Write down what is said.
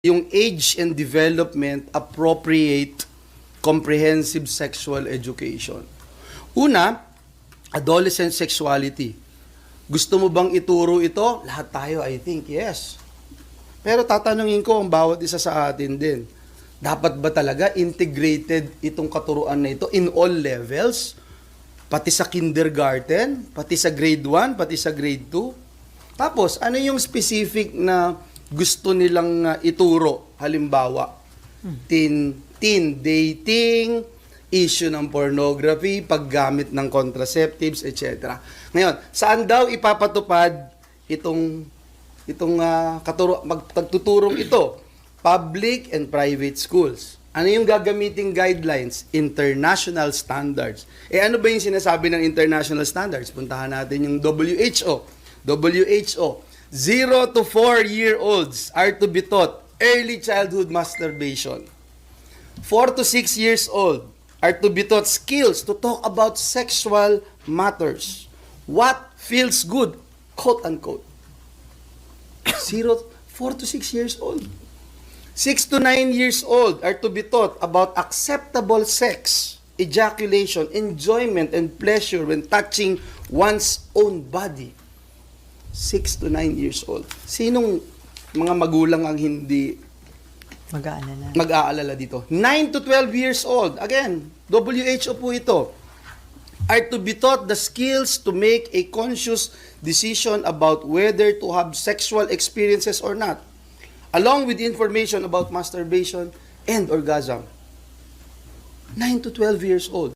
yung age and development appropriate comprehensive sexual education. Una, adolescent sexuality. Gusto mo bang ituro ito? Lahat tayo, I think, yes. Pero tatanungin ko ang bawat isa sa atin din. Dapat ba talaga integrated itong katuruan na ito in all levels? Pati sa kindergarten, pati sa grade 1, pati sa grade 2? Tapos, ano yung specific na gusto nilang ituro? Halimbawa, teen dating, issue ng pornography, paggamit ng contraceptives, etc. Ngayon, saan daw ipapatupad itong pagtuturong ito? Public and private schools. Ano yung gagamiting guidelines? International standards. Ano ba yung sinasabi ng international standards? Puntahan natin yung WHO. WHO, 0 to 4-year-olds are to be taught early childhood masturbation. 4 to 6 years old are to be taught skills to talk about sexual matters. What feels good, quote unquote. 4 to 6 years old. 6 to 9 years old are to be taught about acceptable sex, ejaculation, enjoyment, and pleasure when touching one's own body. 6 to 9 years old. Sinong mga magulang ang hindi mag-aalala dito? 9 to 12 years old. Again, WHO po ito. Are to be taught the skills to make a conscious decision about whether to have sexual experiences or not, along with information about masturbation and orgasm. 9 to 12 years old.